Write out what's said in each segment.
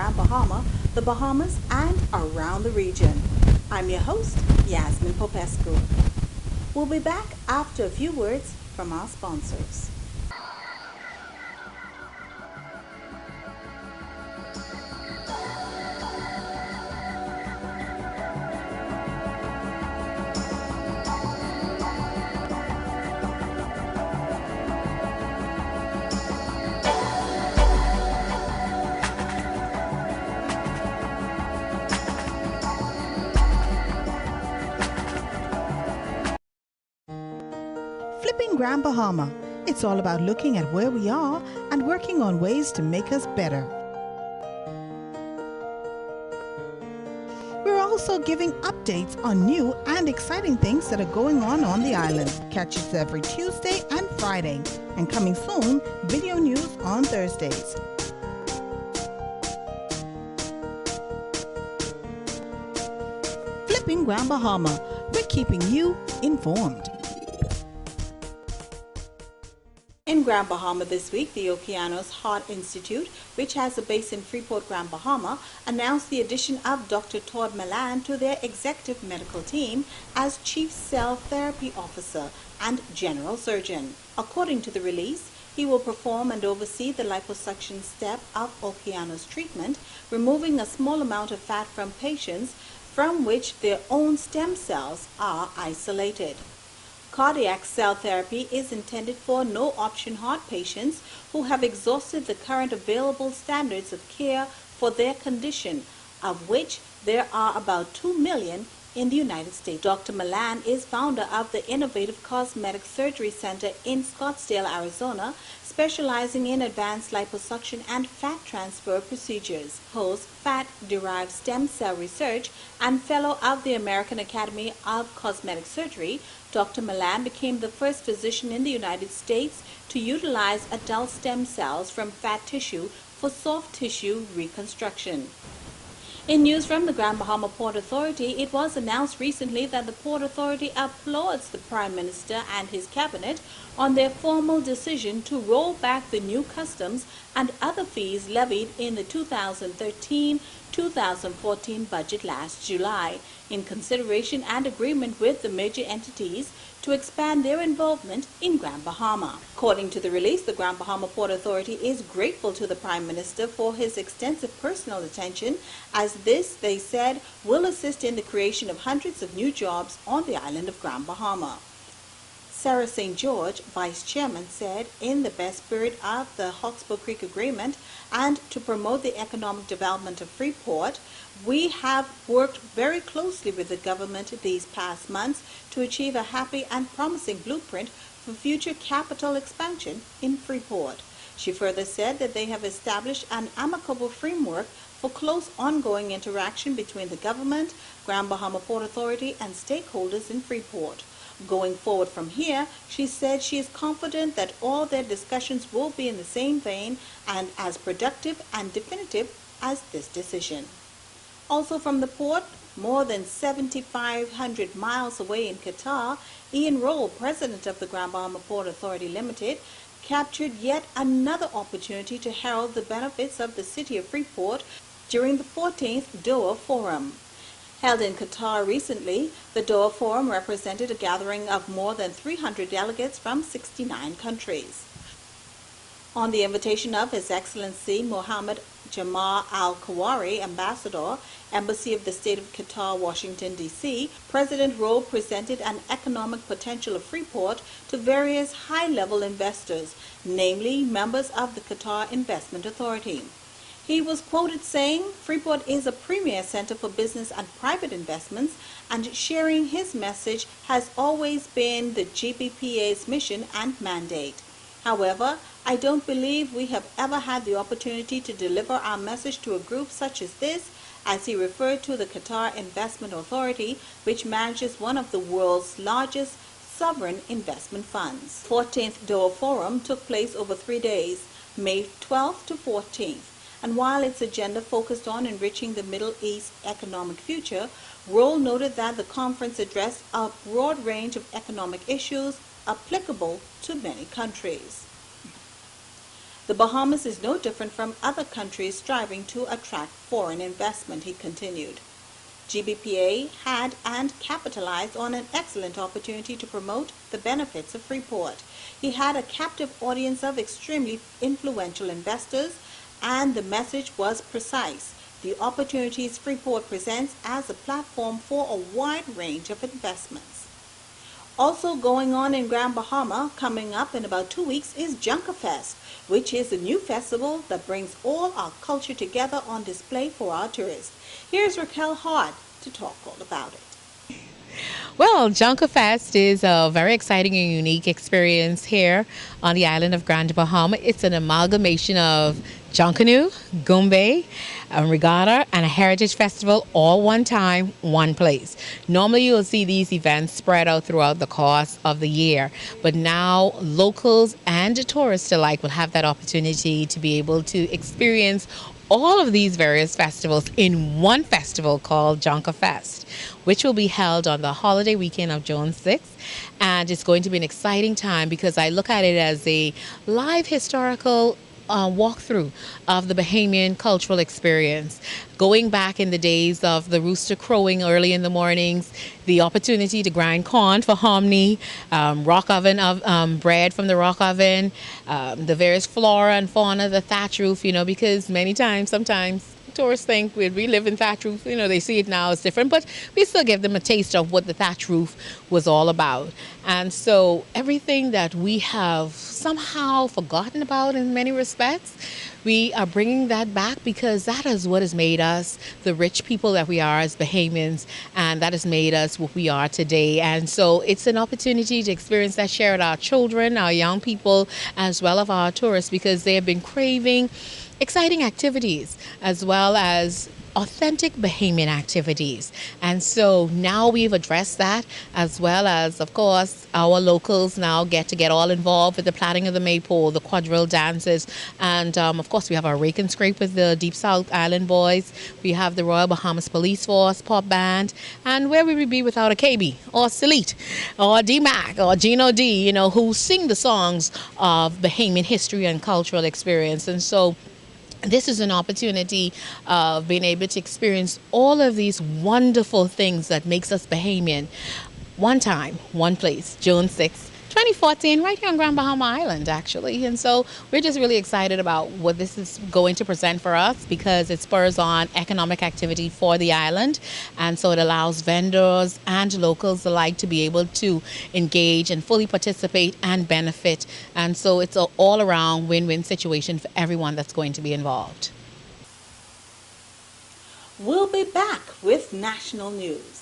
Grand Bahama, the Bahamas, and around the region. I'm your host, Yasmin Popescu. We'll be back after a few words from our sponsors. Flipping Grand Bahama. It's all about looking at where we are and working on ways to make us better. We're also giving updates on new and exciting things that are going on the island. Catch us every Tuesday and Friday. And coming soon, video news on Thursdays. Flipping Grand Bahama. We're keeping you informed. In Grand Bahama this week, the Okeanos Heart Institute, which has a base in Freeport, Grand Bahama, announced the addition of Dr. Todd Milan to their executive medical team as Chief Cell Therapy Officer and General Surgeon. According to the release, he will perform and oversee the liposuction step of Okeanos treatment, removing a small amount of fat from patients from which their own stem cells are isolated. Cardiac cell therapy is intended for no-option heart patients who have exhausted the current available standards of care for their condition, of which there are about 2 million in the United States. Dr. Milan is founder of the Innovative Cosmetic Surgery Center in Scottsdale, Arizona, specializing in advanced liposuction and fat transfer procedures. Host fat-derived stem cell research and fellow of the American Academy of Cosmetic Surgery, Dr. Milan became the first physician in the United States to utilize adult stem cells from fat tissue for soft tissue reconstruction. In news from the Grand Bahama Port Authority, it was announced recently that the Port Authority applauds the Prime Minister and his cabinet on their formal decision to roll back the new customs and other fees levied in the 2013-2014 budget last July, in consideration and agreement with the major entities to expand their involvement in Grand Bahama. According to the release, the Grand Bahama Port Authority is grateful to the Prime Minister for his extensive personal attention, as this, they said, will assist in the creation of hundreds of new jobs on the island of Grand Bahama. Sarah St. George, Vice Chairman, said, in the best spirit of the Hawkesbury Creek Agreement and to promote the economic development of Freeport, we have worked very closely with the government these past months to achieve a happy and promising blueprint for future capital expansion in Freeport. She further said that they have established an amicable framework for close ongoing interaction between the government, Grand Bahama Port Authority, and stakeholders in Freeport. Going forward from here, she said she is confident that all their discussions will be in the same vein and as productive and definitive as this decision. Also from the port, more than 7,500 miles away in Qatar, Ian Roll, president of the Grand Bahama Port Authority Limited, captured yet another opportunity to herald the benefits of the city of Freeport during the 14th Doha Forum. Held in Qatar recently, the Doha Forum represented a gathering of more than 300 delegates from 69 countries. On the invitation of His Excellency Mohammed Jamar Al-Kawari, Ambassador, Embassy of the State of Qatar, Washington, D.C., President Rowe presented an economic potential of Freeport to various high-level investors, namely members of the Qatar Investment Authority. He was quoted saying, Freeport is a premier center for business and private investments, and sharing his message has always been the GBPA's mission and mandate. However, I don't believe we have ever had the opportunity to deliver our message to a group such as this, as he referred to the Qatar Investment Authority, which manages one of the world's largest sovereign investment funds. 14th Doha Forum took place over 3 days, May 12th to 14th. And while its agenda focused on enriching the Middle East economic future, Roll noted that the conference addressed a broad range of economic issues applicable to many countries. The Bahamas is no different from other countries striving to attract foreign investment, he continued. GBPA had and capitalized on an excellent opportunity to promote the benefits of Freeport. He had a captive audience of extremely influential investors, and the message was precise: the opportunities Freeport presents as a platform for a wide range of investments. Also going on in Grand Bahama, coming up in about 2 weeks, is Junkerfest, which is a new festival that brings all our culture together on display for our tourists. Here's Raquel Hart to talk all about it. Well, Junkerfest is a very exciting and unique experience here on the island of Grand Bahama. It's an amalgamation of Junkanoo, Goombay, a regatta, and a heritage festival all one time, one place. Normally you'll see these events spread out throughout the course of the year, but now locals and tourists alike will have that opportunity to be able to experience all of these various festivals in one festival called Junkerfest, which will be held on the holiday weekend of June 6th. And it's going to be an exciting time because I look at it as a live historical walkthrough of the Bahamian cultural experience. Going back in the days of the rooster crowing early in the mornings, the opportunity to grind corn for hominy, rock oven of bread from the rock oven, the various flora and fauna, the thatch roof, because sometimes tourists think we live in thatch roof, they see it now as different, but we still give them a taste of what the thatch roof was all about. And so everything that we have somehow forgotten about in many respects, we are bringing that back because that is what has made us the rich people that we are as Bahamians, and that has made us what we are today. And so it's an opportunity to experience that, share with our children, our young people, as well as our tourists, because they have been craving exciting activities as well as authentic Bahamian activities. And so now we've addressed that, as well as, of course, our locals now get all involved with the plaiting of the maypole, the quadrille dances, and of course we have our rake and scrape with the Deep South Island Boys. We have the Royal Bahamas Police Force pop band, and where would we be without a KB or Salite or D-Mac or Gino D, who sing the songs of Bahamian history and cultural experience. And so this is an opportunity of being able to experience all of these wonderful things that makes us Bahamian. One time, one place, June 6th, 2014, right here on Grand Bahama Island, actually. And so we're just really excited about what this is going to present for us because it spurs on economic activity for the island. And so it allows vendors and locals alike to be able to engage and fully participate and benefit. And so it's an all-around win-win situation for everyone that's going to be involved. We'll be back with national news.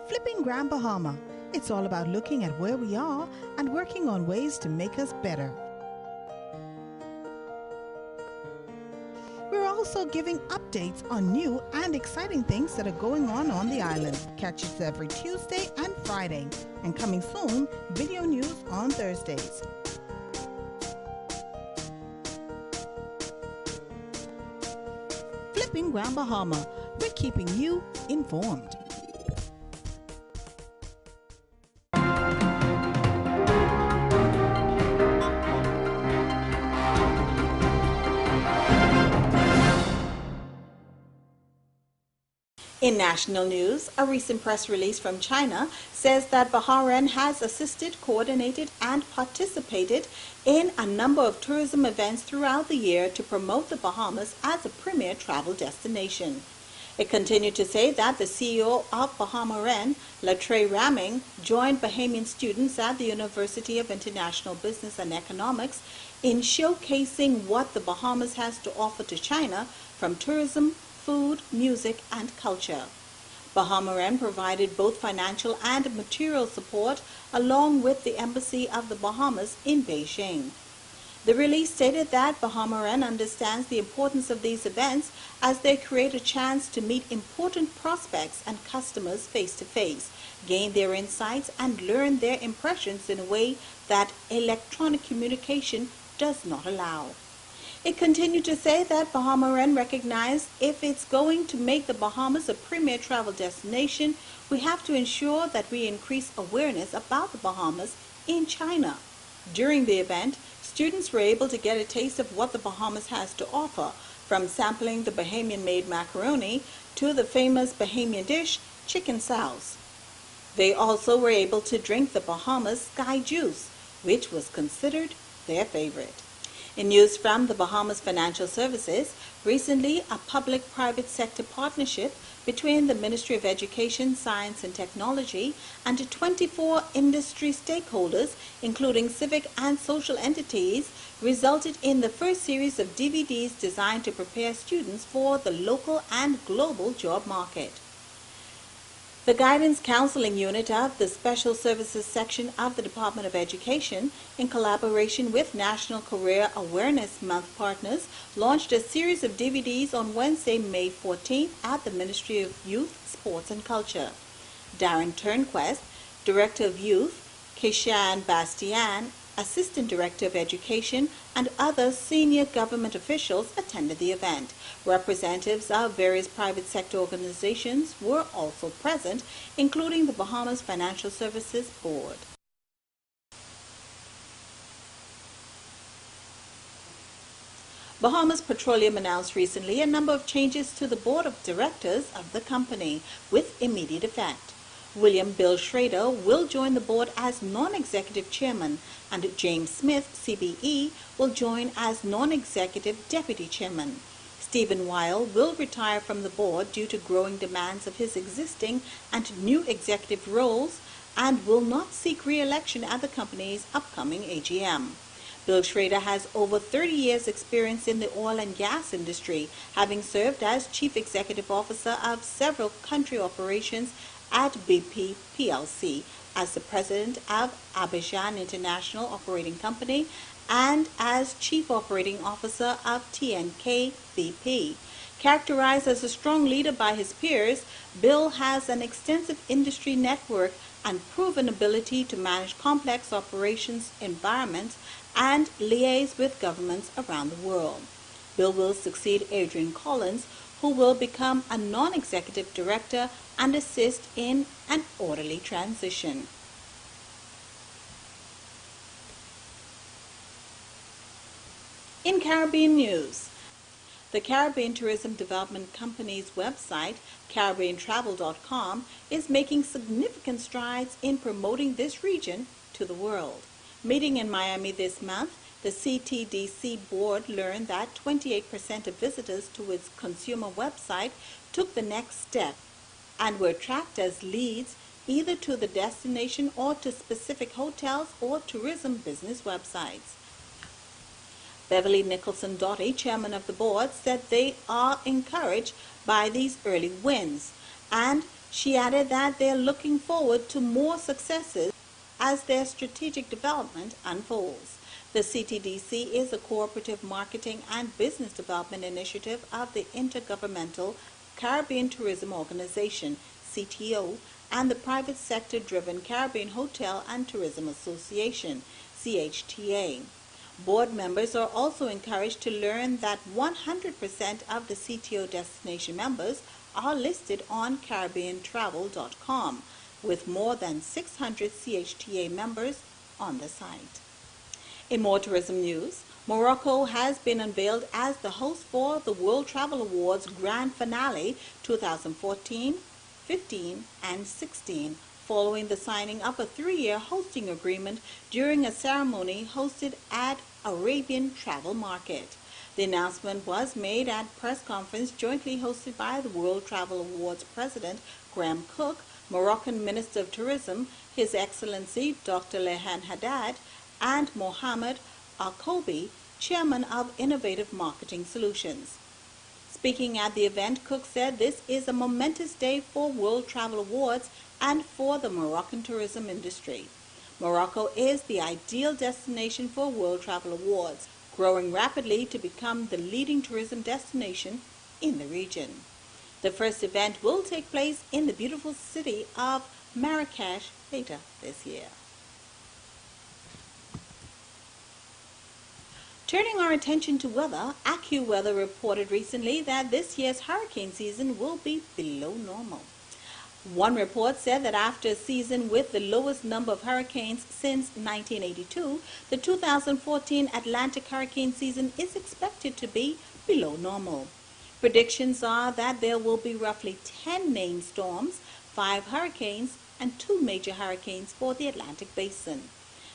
Flipping Grand Bahama. It's all about looking at where we are and working on ways to make us better. We're also giving updates on new and exciting things that are going on the island. Catch us every Tuesday and Friday. And coming soon, video news on Thursdays. Flipping Grand Bahama. We're keeping you informed. In national news, a recent press release from China says that Bahrain has assisted, coordinated, and participated in a number of tourism events throughout the year to promote the Bahamas as a premier travel destination. It continued to say that the CEO of Bahamaran, Latre Raming, joined Bahamian students at the University of International Business and Economics in showcasing what the Bahamas has to offer to China from tourism, food, music, and culture. Bahamaran provided both financial and material support along with the Embassy of the Bahamas in Beijing. The release stated that Bahama understands the importance of these events as they create a chance to meet important prospects and customers face to face, gain their insights, and learn their impressions in a way that electronic communication does not allow. It continued to say that Bahama recognized if it's going to make the Bahamas a premier travel destination, we have to ensure that we increase awareness about the Bahamas in China. During the event, students were able to get a taste of what the Bahamas has to offer, from sampling the Bahamian-made macaroni to the famous Bahamian dish, chicken sauce. They also were able to drink the Bahamas Sky Juice, which was considered their favorite. In news from the Bahamas Financial Services, recently a public-private sector partnership between the Ministry of Education, Science and Technology and 24 industry stakeholders, including civic and social entities, resulted in the first series of DVDs designed to prepare students for the local and global job market. The Guidance Counseling Unit of the Special Services Section of the Department of Education, in collaboration with National Career Awareness Month partners, launched a series of DVDs on Wednesday, May 14th at the Ministry of Youth, Sports and Culture. Darren Turnquest, Director of Youth, Keishan Bastian, Assistant Director of Education, and other senior government officials attended the event. Representatives of various private sector organizations were also present, including the Bahamas Financial Services Board. Bahamas Petroleum announced recently a number of changes to the board of directors of the company with immediate effect. William Bill Schrader will join the board as non-executive chairman, and James Smith, CBE, will join as non-executive deputy chairman. Stephen Weil will retire from the board due to growing demands of his existing and new executive roles and will not seek re-election at the company's upcoming AGM. Bill Schrader has over 30 years' experience in the oil and gas industry, having served as Chief Executive Officer of several country operations at BP plc, as the President of Abidjan International Operating Company, and as Chief Operating Officer of TNK BP. Characterized as a strong leader by his peers, Bill has an extensive industry network and proven ability to manage complex operations environments and liaise with governments around the world. Bill will succeed Adrian Collins, who will become a non-executive director and assist in an orderly transition. In Caribbean news, the Caribbean Tourism Development Company's website, CaribbeanTravel.com, is making significant strides in promoting this region to the world. Meeting in Miami this month, the CTDC board learned that 28% of visitors to its consumer website took the next step and were tracked as leads either to the destination or to specific hotels or tourism business websites. Beverly Nicholson Doughty, chairman of the board, said they are encouraged by these early wins, and she added that they're looking forward to more successes as their strategic development unfolds. The CTDC is a cooperative marketing and business development initiative of the Intergovernmental Caribbean Tourism Organization, CTO, and the private sector-driven Caribbean Hotel and Tourism Association, CHTA. Board members are also encouraged to learn that 100% of the CTO destination members are listed on CaribbeanTravel.com, with more than 600 CHTA members on the site. In more tourism news, Morocco has been unveiled as the host for the World Travel Awards Grand Finale 2014, 15, and 16, following the signing of a 3-year hosting agreement during a ceremony hosted at Arabian Travel Market. The announcement was made at a press conference jointly hosted by the World Travel Awards President Graham Cook, Moroccan Minister of Tourism, His Excellency Dr. Lehan Haddad, and Mohammed Al-Kobi, Chairman of Innovative Marketing Solutions. Speaking at the event, Cook said this is a momentous day for World Travel Awards and for the Moroccan tourism industry. Morocco is the ideal destination for World Travel Awards. growing rapidly to become the leading tourism destination in the region. The first event will take place in the beautiful city of Marrakesh later this year. Turning our attention to weather, AccuWeather reported recently that this year's hurricane season will be below normal. One report said that after a season with the lowest number of hurricanes since 1982, the 2014 Atlantic hurricane season is expected to be below normal. Predictions are that there will be roughly 10 named storms, 5 hurricanes, and 2 major hurricanes for the Atlantic basin.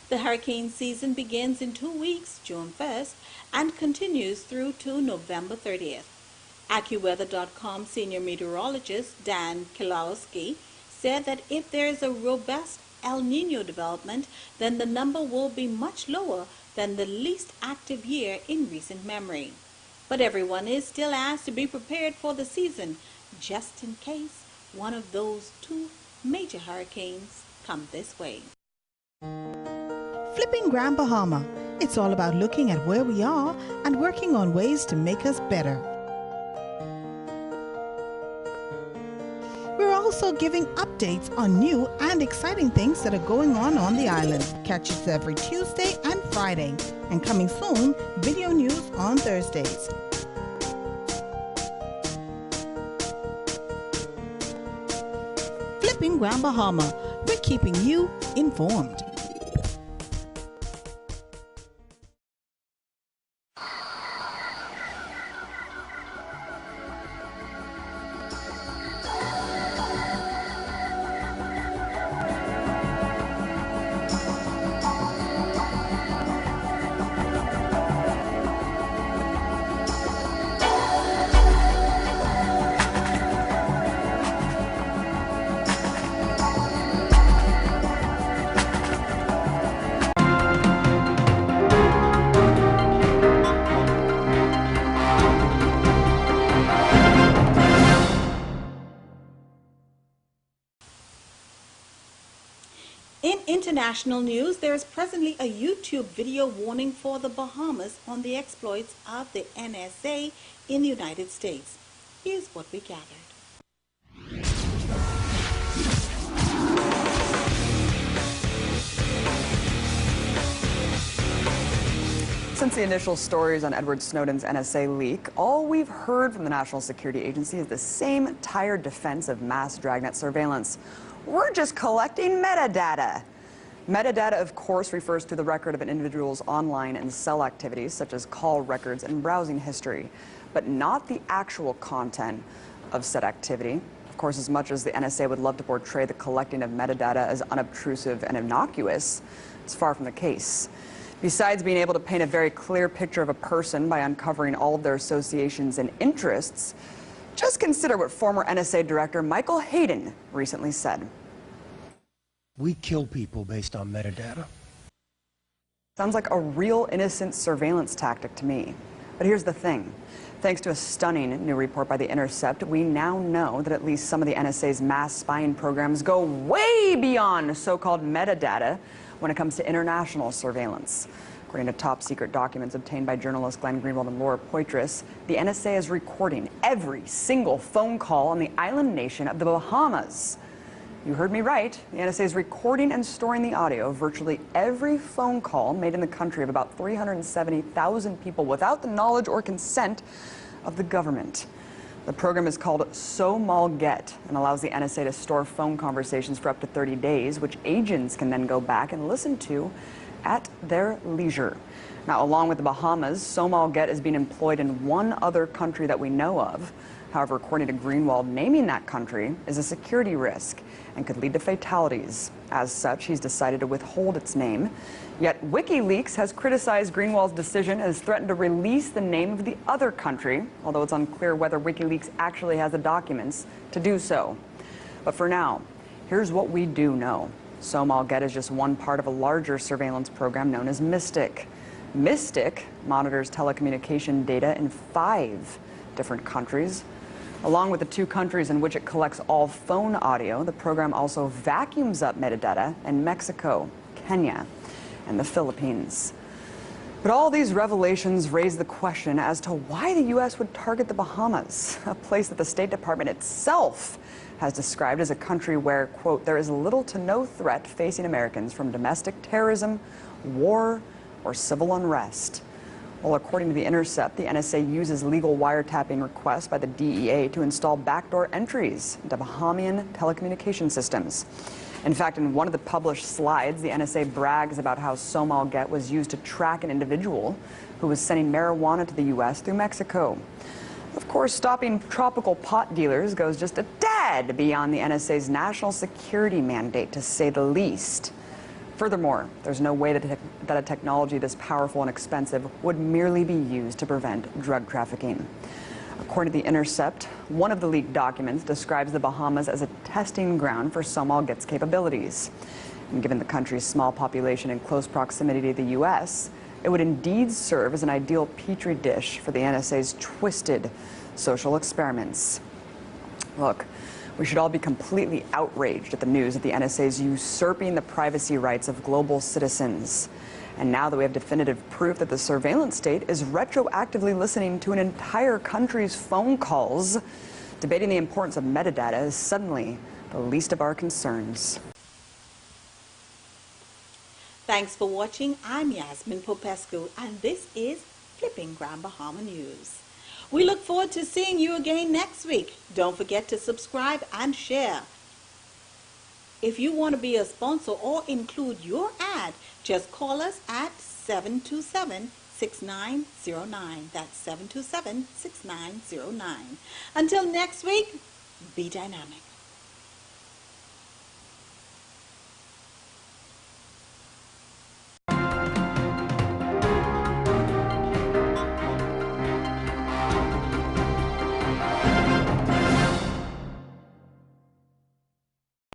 The hurricane season begins in 2 weeks, June 1st, and continues through to November 30th. AccuWeather.com senior meteorologist Dan Kilowski said that if there is a robust El Nino development, then the number will be much lower than the least active year in recent memory. But everyone is still asked to be prepared for the season, just in case one of those 2 major hurricanes come this way. Flipping Grand Bahama. It's all about looking at where we are and working on ways to make us better. We're also giving updates on new and exciting things that are going on the island. Catch us every Tuesday and Friday, and coming soon, video news on Thursdays. Flipping Grand Bahama. We're keeping you informed. In international news, there is presently a YouTube video warning for the Bahamas on the exploits of the NSA in the United States. Here's what we gathered. Since the initial stories on Edward Snowden's NSA leak, all we've heard from the National Security Agency is the same tired defense of mass dragnet surveillance. We're just collecting metadata. Metadata, of course, refers to the record of an individual's online and cell activities, such as call records and browsing history, but not the actual content of said activity. Of course, as much as the NSA would love to portray the collecting of metadata as unobtrusive and innocuous, it's far from the case. Besides being able to paint a very clear picture of a person by uncovering all of their associations and interests, just consider what former NSA Director Michael Hayden recently said. We kill people based on metadata. Sounds like a real innocent surveillance tactic to me. But here's the thing. Thanks to a stunning new report by The Intercept, we now know that at least some of the NSA's mass spying programs go way beyond so-called metadata when it comes to international surveillance. According to top-secret documents obtained by journalists Glenn Greenwald and Laura Poitras, the NSA is recording every single phone call on the island nation of the Bahamas. You heard me right. The NSA is recording and storing the audio of virtually every phone call made in the country of about 370,000 people without the knowledge or consent of the government. The program is called So Mal Get and allows the NSA to store phone conversations for up to 30 days, which agents can then go back and listen to at their leisure. Now, along with the Bahamas, So Mal Get is being employed in one other country that we know of. However, according to Greenwald, naming that country is a security risk and could lead to fatalities. As such, he's decided to withhold its name. Yet WikiLeaks has criticized Greenwald's decision and has threatened to release the name of the other country, although it's unclear whether WikiLeaks actually has the documents to do so. But for now, here's what we do know. So Mal Get is just one part of a larger surveillance program known as Mystic. Mystic monitors telecommunication data in 5 different countries. Along with the 2 countries in which it collects all phone audio, the program also vacuums up metadata in Mexico, Kenya, and the Philippines. But all these revelations raise the question as to why the U.S. would target the Bahamas, a place that the State Department itself has described as a country where, quote, there is little to no threat facing Americans from domestic terrorism, war, or civil unrest. Well, according to The Intercept, the NSA uses legal wiretapping requests by the DEA to install backdoor entries into Bahamian telecommunication systems. In fact, in one of the published slides, the NSA brags about how Somal-Get was used to track an individual who was sending marijuana to the U.S. through Mexico. Of course, stopping tropical pot dealers goes just a tad beyond the NSA's national security mandate, to say the least. Furthermore, there's no way that a technology this powerful and expensive would merely be used to prevent drug trafficking. According to The Intercept, one of the leaked documents describes the Bahamas as a testing ground for Somal-Get's capabilities. And given the country's small population and close proximity to the U.S., it would indeed serve as an ideal petri dish for the NSA's twisted social experiments. Look, we should all be completely outraged at the news that the NSA is usurping the privacy rights of global citizens. And now that we have definitive proof that the surveillance state is retroactively listening to an entire country's phone calls, debating the importance of metadata is suddenly the least of our concerns. Thanks for watching. I'm Yasmin Popescu, and this is Flipping Grand Bahama News. We look forward to seeing you again next week. Don't forget to subscribe and share. If you want to be a sponsor or include your ad, just call us at 727-6909. That's 727-6909. Until next week, be dynamic.